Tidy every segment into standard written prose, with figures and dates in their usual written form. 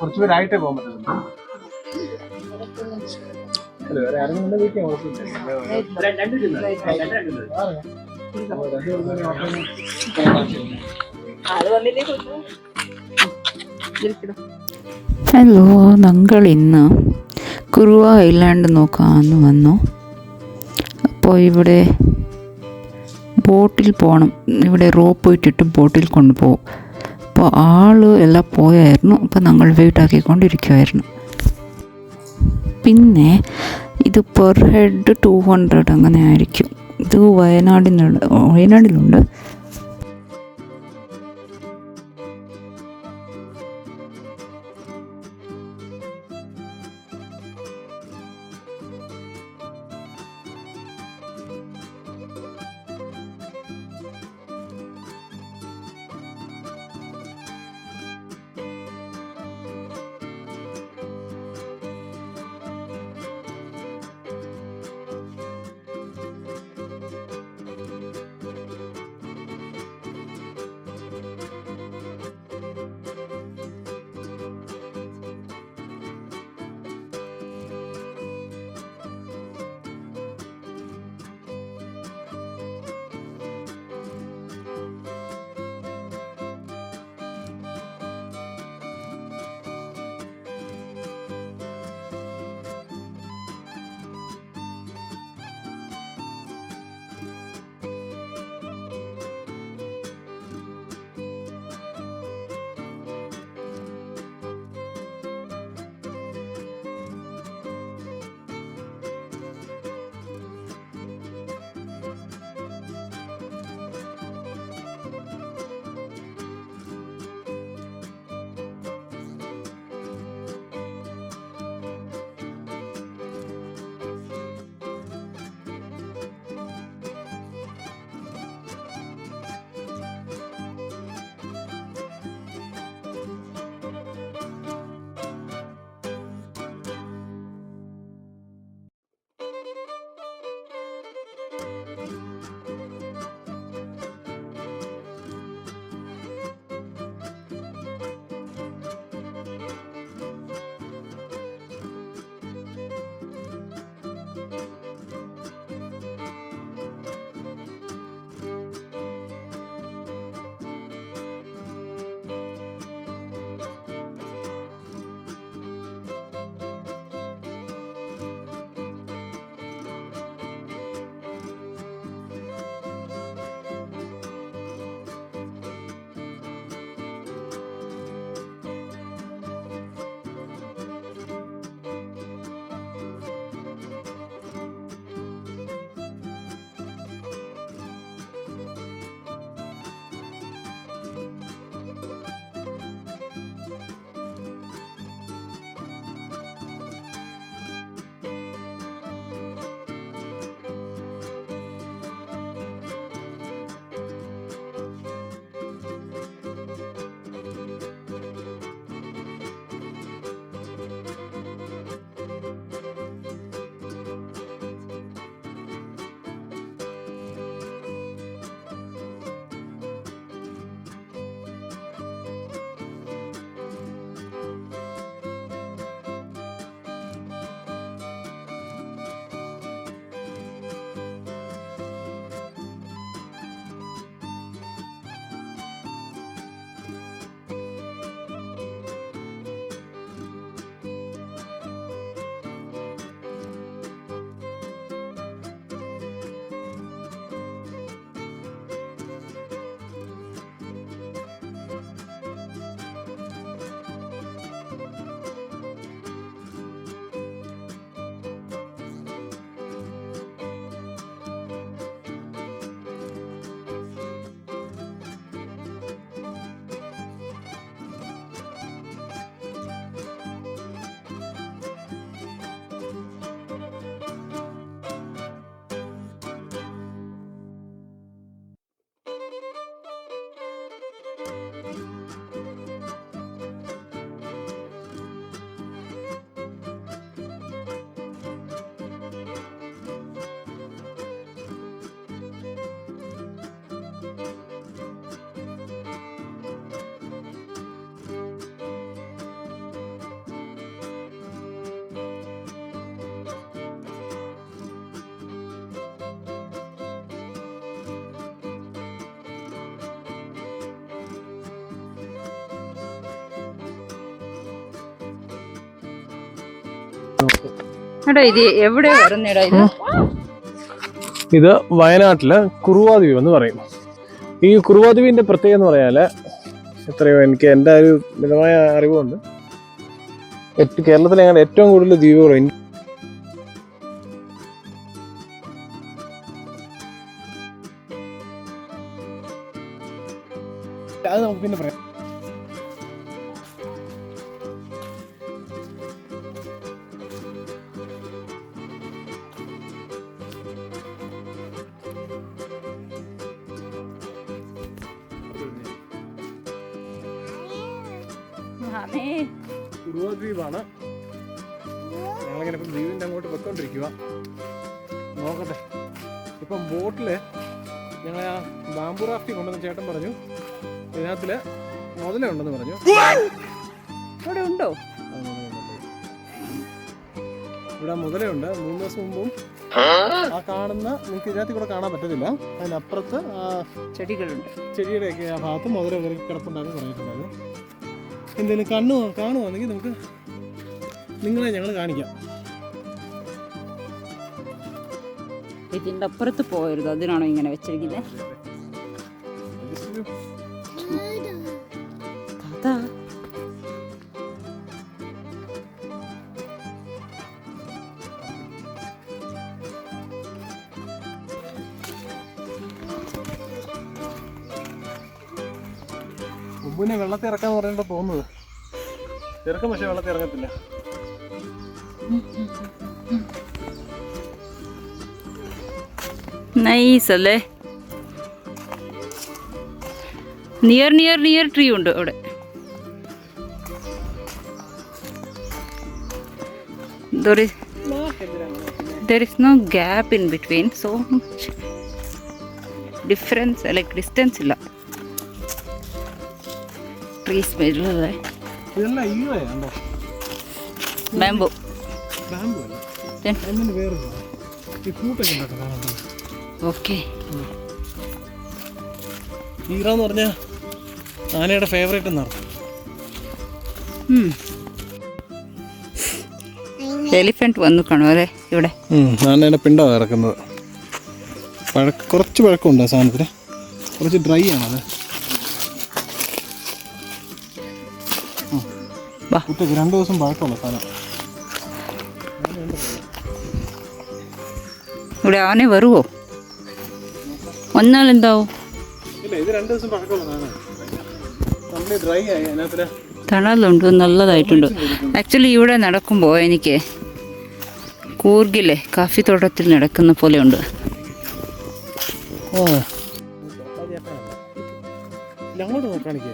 കുറച്ചുപേരായിട്ടേ പോകാൻ പറ്റുന്നുണ്ട്. വേറെ ആരെങ്കിലും വീട്ടിൽ ഹലോ, ഞങ്ങൾ ഇന്ന് കുറുവ ഐലാൻഡ് നോക്കാമെന്ന് വന്നു. അപ്പോൾ ഇവിടെ ബോട്ടിൽ പോകണം. ഇവിടെ റോപ്പ് ഇട്ടിട്ട് ബോട്ടിൽ കൊണ്ടുപോകും. അപ്പോൾ എല്ലാം പോയായിരുന്നു. അപ്പോൾ ഞങ്ങൾ വെയിറ്റ് ആക്കിക്കൊണ്ടിരിക്കുമായിരുന്നു. പിന്നെ ഇത് പെർ ഹെഡ് 200 അങ്ങനെ ആയിരിക്കും. ഇത് വയനാടിലുണ്ട്. എടാ ഇത് എവിടെ വരുന്നേടാ ഇത്? ഇത് വയനാട്ടില് കുറുവാദ്വീപ് എന്ന് പറയും. ഈ കുറുവാദ്വീപിന്റെ പ്രത്യേകത എന്ന് പറയാല് എത്രയോ എനിക്ക് എൻ്റെ ഒരു മിതമായ അറിവുണ്ട്, കേരളത്തിലെ ഏറ്റവും കൂടുതൽ ദ്വീപുകളും അത് നമുക്ക് പിന്നെ പറയാം. കുറുവാദ്വീപാണ്. ഞങ്ങളിങ്ങനെ ഇപ്പം ദ്വീപിൻ്റെ അങ്ങോട്ട് പൊയ്ക്കൊണ്ടിരിക്കുക. നോക്കട്ടെ. ഇപ്പം ബോട്ടില് ഞങ്ങൾ ആ ബാംബു റാഫ്റ്റിംഗ് ഉണ്ടെന്ന് ചേട്ടൻ പറഞ്ഞു. ഇതിനകത്തില് മുതലുണ്ടെന്ന് പറഞ്ഞു. ഇവിടെ ഉണ്ടോ? ഇവിടെ മുതലുണ്ട്. 3 ദിവസം മുമ്പും ആ കാണുന്ന, നിങ്ങൾക്ക് ഇതിനകത്ത് കൂടെ കാണാൻ പറ്റത്തില്ല, അതിനപ്പുറത്ത് ചെടികളുണ്ട്. ചെടിയുടെയൊക്കെ ആ ഭാഗത്ത് മുതല കിടപ്പുണ്ടായിരുന്നു പറഞ്ഞിട്ടുണ്ടായിരുന്നു. എന്തെങ്കിലും കാണുവാണെങ്കിൽ നമുക്ക് നിങ്ങളെ ഞങ്ങൾ കാണിക്കാം. ഇതിൻ്റെ അപ്പുറത്ത് പോയരുത്, അതിനാണോ ഇങ്ങനെ വെച്ചിരിക്കുന്നത്? അതാ മുമ്പിനെ വെള്ളത്തിൽ ഇറക്കാന്ന് പറഞ്ഞിട്ട് പോകുന്നത്. ചെറുക്കം പക്ഷെ വെള്ളത്തിൽ ഇറങ്ങത്തില്ല. നൈസ് അല്ലേ? നിയർ ട്രീ ഉണ്ട് അവിടെ. There is no gap in between, so much difference, like distance ഇല്ല. ട്രീസ് മേലുള്ളതേ ഇതെല്ലാം ഈവയാണ്ടോ? ബാംബു. ബാംബു അല്ല, അതിന് വേറെ ഈ ഫ്രൂട്ടൊക്കെ ഉണ്ടാക്കാം. ഓക്കെ. ഈറ എന്ന് പറഞ്ഞാൽ ആനയുടെ ഫേവറേറ്റ് എന്നാണ്. എലിഫന്റ് വന്നു കാണും അല്ലേ ഇവിടെ? ആനയുടെ പിണ്ടമാണ് ഇറക്കുന്നത്. കുറച്ച് പഴക്കമുണ്ട് ആ സാധനത്തിന്, കുറച്ച് ഡ്രൈ ആണത്. കുട്ടിക്ക് 2 ദിവസം പഴക്കമുള്ള സാധനം. ഇവിടെ ആന വരുവോ? വന്നാൽ എന്താവും? ഇല്ല, ഇത് 2 ദിവസം പഴക്കമുള്ള സാധനമാണ്. നമ്മൾ ഡ്രൈ ആയി അതിനകത്ത് തണലുണ്ട്, നല്ലതായിട്ടുണ്ട്. ആക്ച്വലി ഇവിടെ നടക്കുമ്പോൾ എനിക്ക് കൂർഗിലെ കാഫി തോട്ടത്തിൽ നടക്കുന്ന പോലെ ഉണ്ട്. അങ്ങോട്ട് നോക്കാണിക്കേ.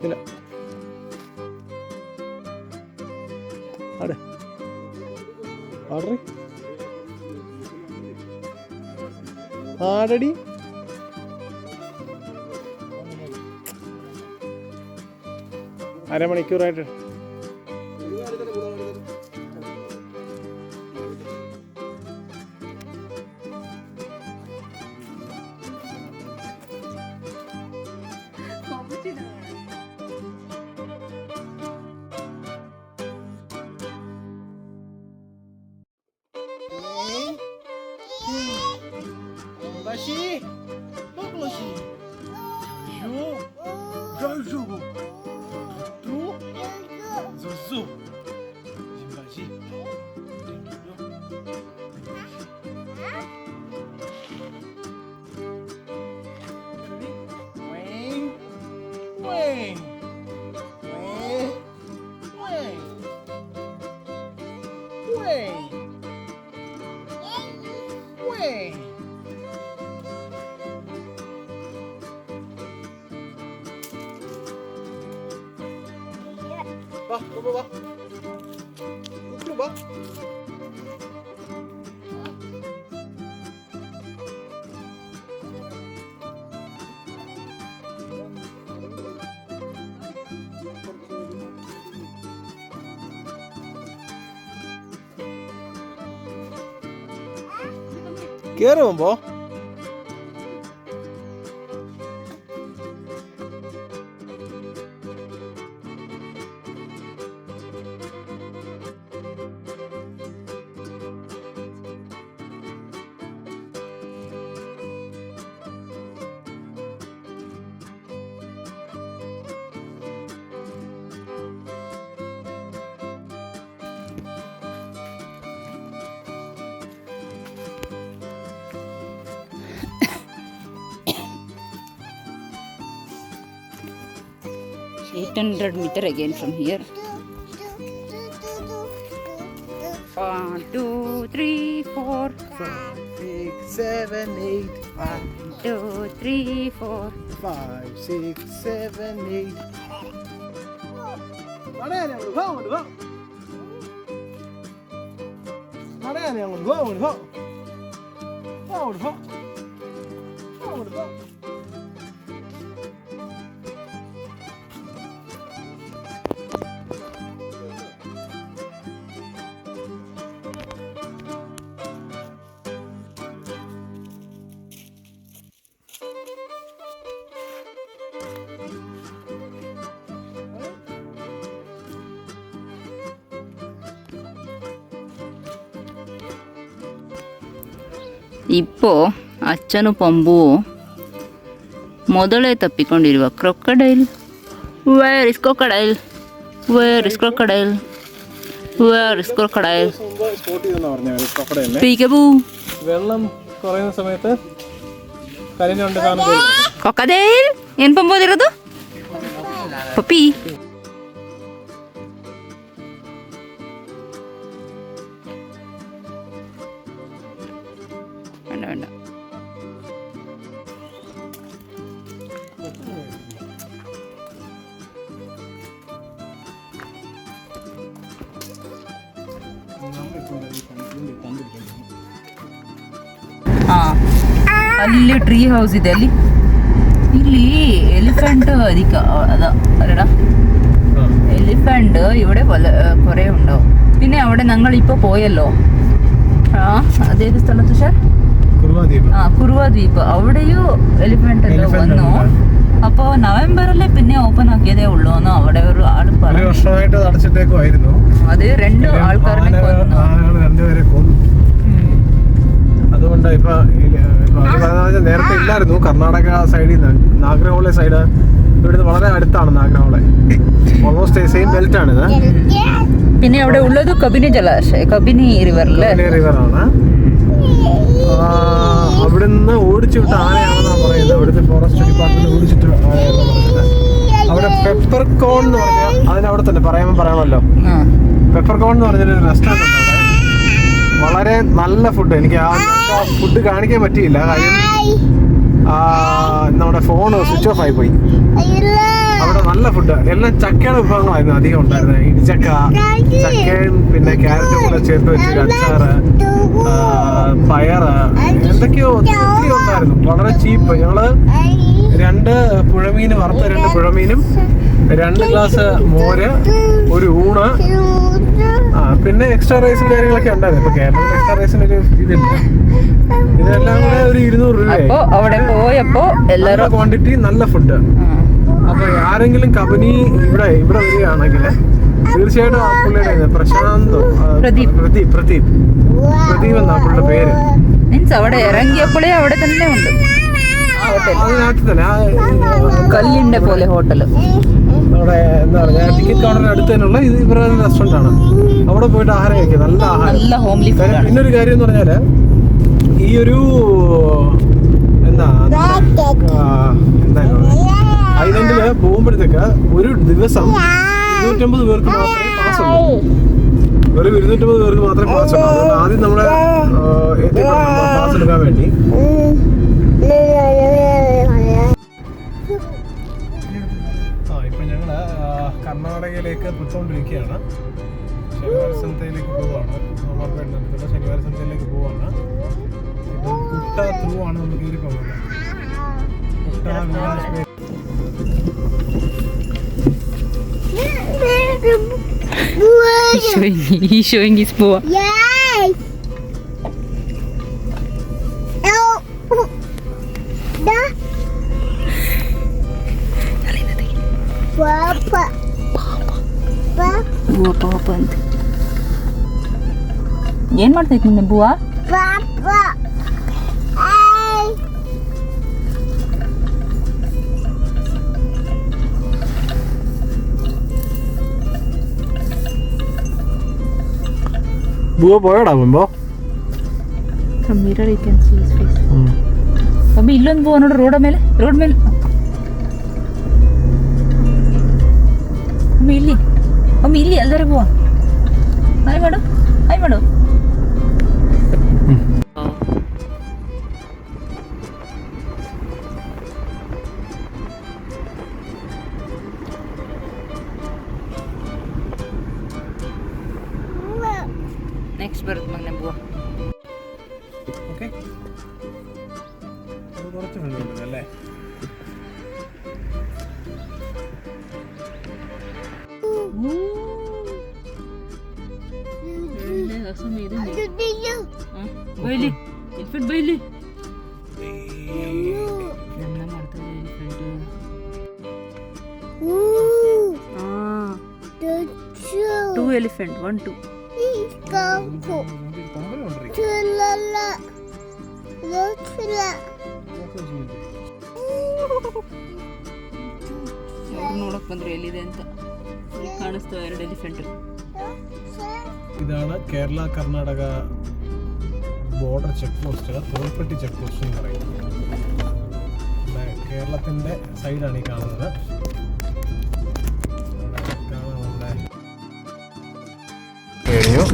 ഇല്ല, ആടടി അരമണിക്കൂറായിട്ട് കയറുമ്പോ $800 meter again from here. 1, 2, 3, 4. 5, 6, 7, 8. 1, 2, 3, 4. 5, 6, 7, 8. നടയാനെ അങ്ങോട്ട് പോ, അങ്ങോട്ട് പോ. നടയാനെ അങ്ങോട്ട് പോ, അങ്ങോട്ട് പോ. അങ്ങോട്ട് പോ. അങ്ങോട്ട് പോ. ഇപ്പോൾ അച്ഛനും പമ്പുവും ಮೊದಲೇ ತಪ್ಪಿಕೊಂಡಿರುವ crocodile. Where is crocodile? Where is crocodile? Where is crocodile? Spot ചെയ്തെന്നാ പറഞ്ഞത് crocodile. Peekaboo. വെള്ളം കുറയുന്ന സമയത്ത് കരഞ്ഞുകൊണ്ട് കാണുന്നത് Crocodile? ಏನು ಪಂಬೋದಿರೋದು? ಪಪ್ಪಿ. വേണ്ട വേണ്ട. ಅಲ್ಲಿ ಟ್ರೀ ಹೌಸ್ ಇದೆ ಅಲ್ಲಿ. ಇಲ್ಲಿ എലിഫന്റ് അധിക അതാ അല്ലടാ എലിഫന്റ് ഇവിടെ കുറെ ഉണ്ടാവും. പിന്നെ അവിടെ ഞങ്ങൾ ഇപ്പൊ പോയല്ലോ, അതേത് സ്ഥലത്ത് ഷാ? കുറുവ ദ്വീപ്. അവിടെയും എലിഫന്റ് എല്ലാം വന്നു. അപ്പൊ നവംബറിലെ പിന്നെ ഓപ്പൺ ആക്കിയതേ ഉള്ളൂ എന്ന് അവിടെ ഒരു ആള് പറഞ്ഞു. അത് 2 ആൾക്കാരെ കൊന്നു. അതുകൊണ്ട് ഇപ്പൊ നേരത്തെ ഇല്ലായിരുന്നു. കർണാടക സൈഡിൽ നിന്ന് നാഗരഹോളെ സൈഡ് ഇവിടുന്ന് വളരെ അടുത്താണ്. നാഗരഹോളെ ഓൾമോസ്റ്റ് സെയിം ബെൽറ്റ് ആണിത്. പിന്നെ അവിടെ ഉള്ളത് കബിനി ജലാശയം, കബിനി റിവറാണ്. അവിടുന്ന് ഓടിച്ചു വിട്ട ആനയാണെന്നാണ് പറയുന്നത്. അവിടുത്തെ ഫോറസ്റ്റ് ഡിപ്പാർട്ട്മെന്റ് ഓടിച്ചിട്ട് ആനയാണെന്ന് പറഞ്ഞത്. അവിടെ പെപ്പർ കോൺ എന്ന് പറഞ്ഞാൽ അതിനവിടെ തന്നെ പറയണമല്ലോ. പെപ്പർ കോൺ എന്ന് പറഞ്ഞൊരു റെസ്റ്റോറൻറ്റ് ഉണ്ട് അവിടെ. വളരെ നല്ല ഫുഡ്. എനിക്ക് ആ ഫുഡ് കാണിക്കാൻ പറ്റിയില്ല, കാര്യം നമ്മുടെ ഫോൺ സ്വിച്ച് ഓഫ് ആയി പോയി. അവിടെ നല്ല ഫുഡ്, എല്ലാം ചക്കയുടെ വിഭവങ്ങളായിരുന്നു അധികം ഉണ്ടായിരുന്നത്. ഇടിച്ചക്ക, ചക്കയും പിന്നെ ക്യാരറ്റും കൂടെ ചേർത്ത് വെച്ച് അച്ചാറ്, പയറ്, എന്തൊക്കെയോ ഒത്തിരി ഉണ്ടായിരുന്നു. വളരെ ചീപ്പ്. ഞങ്ങള് 2 പുഴമീൻ, വറുത്ത 2 പുഴമീനും 2 ഗ്ലാസ് മോര്, ഒരു ഊണ്, പിന്നെ എക്സ്ട്രാ റൈസും കാര്യങ്ങളൊക്കെ ഉണ്ടായിരുന്നു. ഇപ്പൊ കേരളത്തിൽ എക്സ്ട്രാ റൈസിന് ഒരു ഇതില്ല. ഇതെല്ലാം കൂടെ ഒരു 200 രൂപ. അവിടെ പോയപ്പോ എല്ലാവരും ക്വാണ്ടിറ്റി, നല്ല ഫുഡ്. അപ്പൊ ആരെങ്കിലും കബനി ഇവിടെ വരികയാണെങ്കിൽ തീർച്ചയായിട്ടും ആ പുള്ളിയുടെ പ്രശാന്തോ പ്രദീപ് എന്നാ പുള്ളിയുടെ പേര്. മീൻസ് അവിടെ ഇറങ്ങിയപ്പോഴേ അവിടെ തന്നെ ഉണ്ട് അതിനകത്ത് തന്നെ കല്ലിന്റെ പോലെ ഹോട്ടല്. അവിടെ എന്താ പറയാ, ടിക്കറ്റ് കൗണ്ടറിന് അടുത്ത് തന്നെയുള്ള ഇത് ഇവരുടെ റെസ്റ്റോറന്റ് ആണ്. അവിടെ പോയിട്ട് ആഹാരം കഴിക്കുക, നല്ല ആഹാരം. ഹോംലി. പിന്നൊരു കാര്യം എന്ന് പറഞ്ഞാല് ഈ ഒരു എന്താ ഐലൻഡില് പോകുമ്പോഴത്തേക്ക് ഒരു ദിവസം 250 പേർക്ക് മാത്രമേ പാസ് ഉള്ളൂ. ഒരു 250 പേർക്ക് മാത്രമേ പാസ് ഉള്ളൂ. അതുകൊണ്ട് ആദ്യം നമ്മളെ പാസ് എടുക്കാൻ വേണ്ടി ഇപ്പൊ ഞങ്ങള് കർണാടകയിലേക്ക് പോയിക്കൊണ്ടിരിക്കുകയാണ്. ശനിവാര സന്ധ്യയിലേക്ക് പോവാണ്. സോമാർപേട്ടിനടുത്തുള്ള ശനിവാര സന്ധ്യയിലേക്ക് പോവാണ്. ഇത് കുട്ട ത്രൂ ആണ് നമുക്ക് കയറി പോകുന്നത്. He's showing his boa. Yay! ಬುವ ಪಾಪ ಅಂತ ಏನ್ ಮಾಡ್ತೈತಿ ಮುಂದೆ ಬುವ ബുവ പോയടാ മുമ്പോ From mirror you can see his face. ಅಬ್ಬಿ ಇಲ್ಲೊಂದು ಬುವ ನೋಡ್ರಿ ರೋಡ್ ಮೇಲೆ ಅಮ್ಮಿ ಇಲ್ಲಿ ಎಲ್ಲರ ಬುವ ಹಾಯ್ ಮಾಡು ನೆಕ್ಸ್ಟ್ ಬರುತ್ತೆ ಮಗನೇ ಬುವ ഓക്കെ കുറച്ച് ഫ്രണ്ട് അല്ലേ ಬೈಲಿ ಎಲಿಫೆಂಟ್ ಬೈಲಿ ಟೂ ಎಲಿಫೆಂಟ್ 1 2 ನೋಡಕ್ ಬಂದ್ರೆ ಎಲ್ಲಿದೆ ಅಂತ ಕಾಣಿಸ್ತಾವ 2 ಎಲಿಫೆಂಟ್ ഇതാണ് Kerala Karnataka border check post Tholpetty check post എന്ന് പറയുന്നത് കേരളത്തിന്റെ സൈഡാണ് ഈ കാണുന്നത് കഴിഞ്ഞു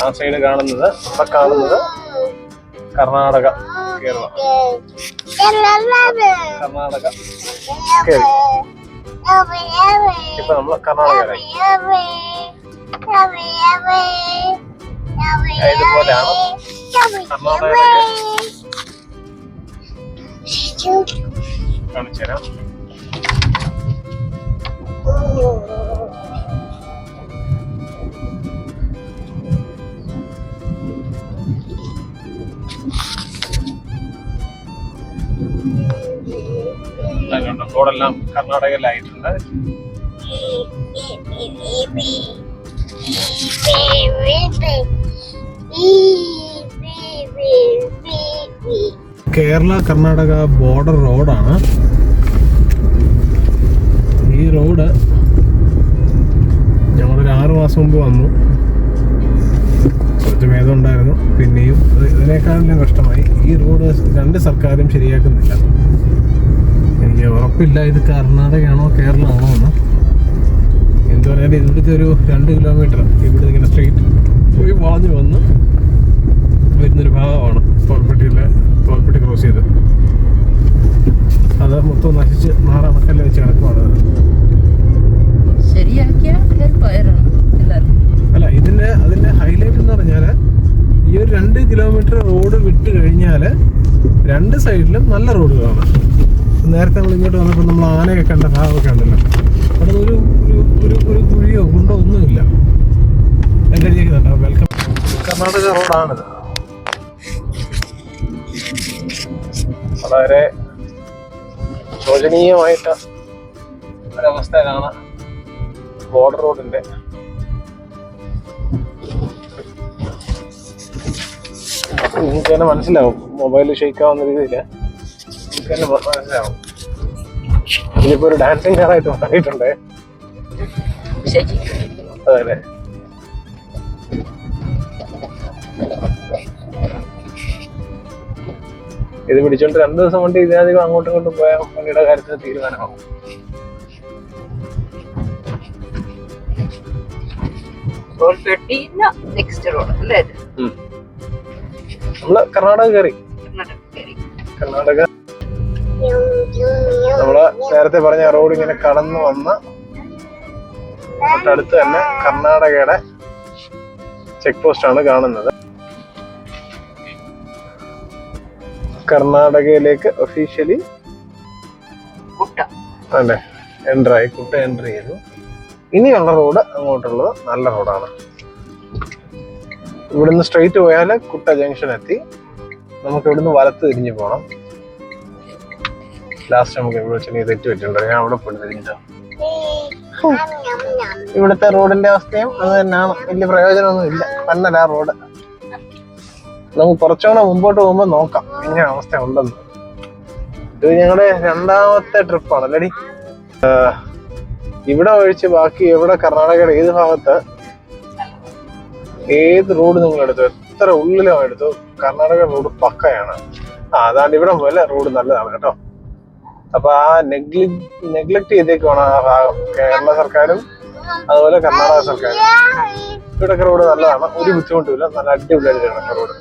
ആ സൈഡ് കാണുന്നത് ഇവിടെ കാണുന്നത് കർണാടക കേരള കർണാടക കേരള ഇപ്പൊ നമ്മള് കർണാടക ഇതുപോലെയാണ് കർണാടക കാണിച്ചു തരാം റോഡെല്ലാം കർണാടകയിലായിട്ടുണ്ട് കേരള കർണാടക ബോർഡർ റോഡാണ് ഈ റോഡ് ഞങ്ങളൊരു 6 മാസം മുമ്പ് വന്നു കുറച്ച് ഭേദം ഉണ്ടായിരുന്നു പിന്നെയും ഇതിനേക്കാളും കഷ്ടമായി ഈ റോഡ് 2 സർക്കാരും ശരിയാക്കുന്നില്ല എനിക്ക് ഉറപ്പില്ല ഇത് കർണാടകയാണോ കേരളമാണോ എന്ന് എന്ത് പറഞ്ഞാൽ ഇവിടുത്തെ ഒരു 2 കിലോമീറ്റർ ഇവിടെ ഇങ്ങനെ സ്ട്രെയിറ്റ് പോയി വളഞ്ഞു വന്ന് വരുന്നൊരു ഭാഗമാണ് തോൽപ്പെട്ടി ക്രോസ് ചെയ്ത് അത് മൊത്തം നശിച്ച് നാറാമക്കല്ല വെച്ച് കിടക്കുവാണ് അല്ല അതിന്റെ ഹൈലൈറ്റ് എന്ന് പറഞ്ഞാൽ ഈ ഒരു 2 കിലോമീറ്റർ റോഡ് വിട്ട് കഴിഞ്ഞാൽ 2 സൈഡിലും നല്ല റോഡുകളാണ്. നേരത്തെ നമ്മൾ ഇങ്ങോട്ട് വന്നപ്പോൾ നമ്മൾ ആനയൊക്കെ കണ്ട ഭാഗമൊക്കെ ഉണ്ടല്ലോ, അവിടെ ഒരു ഒരു ഒരു കുഴിയോ കുണ്ടോ ഒന്നുമില്ല. എൻ്റെ കേട്ടോ വെൽക്കം കർണാടക റോഡാണിത്. വളരെ ശോചനീയമായിട്ട് ഒരവസ്ഥയിലാണ് ബോർഡർ റോഡിന്റെ. നിങ്ങൾക്ക് തന്നെ മനസ്സിലാവും, മൊബൈൽ ഷെയ്ക്കാവുന്ന രീതിയിൽ നിങ്ങൾക്ക് തന്നെ മനസ്സിലാവും. ഇതിലിപ്പോ ഒരു ഡാൻസിങ് കാറായിട്ട് മാറിയിട്ടുണ്ട്. അതെ, ഇത് പിടിച്ചോണ്ട് 2 ദിവസം കൊണ്ട് ഇതിനധികം അങ്ങോട്ടും ഇങ്ങോട്ടും പോയാൽ പണിയുടെ കാര്യത്തിന് തീരുമാനമാകും. നമ്മള് കർണാടക കയറി. കർണാടക നമ്മള് നേരത്തെ പറഞ്ഞ റോഡ് ഇങ്ങനെ കടന്നു വന്ന തൊട്ടടുത്ത് തന്നെ കർണാടകയുടെ ചെക്ക് പോസ്റ്റ് ആണ് കാണുന്നത്. കർണാടകയിലേക്ക് ഒഫീഷ്യലി അല്ലേ എൻ്ററായി, കുട്ട എൻ്റർ ചെയ്തു. ഇനിയുള്ള റോഡ് അങ്ങോട്ടുള്ളത് നല്ല റോഡാണ്. ഇവിടുന്ന് സ്ട്രെയിറ്റ് പോയാൽ കുട്ട ജംഗ്ഷൻ എത്തി. നമുക്ക് ഇവിടുന്ന് വലത്ത് തിരിഞ്ഞു പോകണം. ലാസ്റ്റ് നമുക്ക് ഇവിടെ വെച്ച് നീ തെറ്റ് പറ്റുണ്ടോ? ഞാൻ അവിടെ പോയി തിരിഞ്ഞോ. ഇവിടുത്തെ റോഡിന്റെ അവസ്ഥയും അത് തന്നെയാണ്. വലിയ പ്രയോജനമൊന്നും ഇല്ല. പന്നല റോഡ്. നമുക്ക് കുറച്ചുകൂടെ മുമ്പോട്ട് പോകുമ്പോൾ നോക്കാം എങ്ങനെ അവസ്ഥ ഉണ്ടെന്ന്. ഇത് ഞങ്ങളുടെ 2ാമത്തെ ട്രിപ്പാണ് അല്ലടി. ഇവിടെ ഒഴിച്ച് ബാക്കി എവിടെ കർണാടകയുടെ ഏത് ഭാഗത്ത് ഏത് റോഡ് നിങ്ങൾ എടുത്തു, എത്ര ഉള്ളിലോ എടുത്തു, കർണാടക റോഡ് പക്കയാണ്. അതാണ്ട് ഇവിടെ പോലെ റോഡ് നല്ലതാണ് കേട്ടോ. അപ്പൊ ആ നെഗ്ലക്ട് ചെയ്തേക്കുവാണ് ആ ഭാഗം കേരള സർക്കാരും അതുപോലെ കർണാടക സർക്കാരും. ഇവിടെ റോഡ് നല്ലതാണ്, ഒരു ബുദ്ധിമുട്ടുമില്ല, നല്ല അടിപൊളിയായിട്ട് റോഡ്.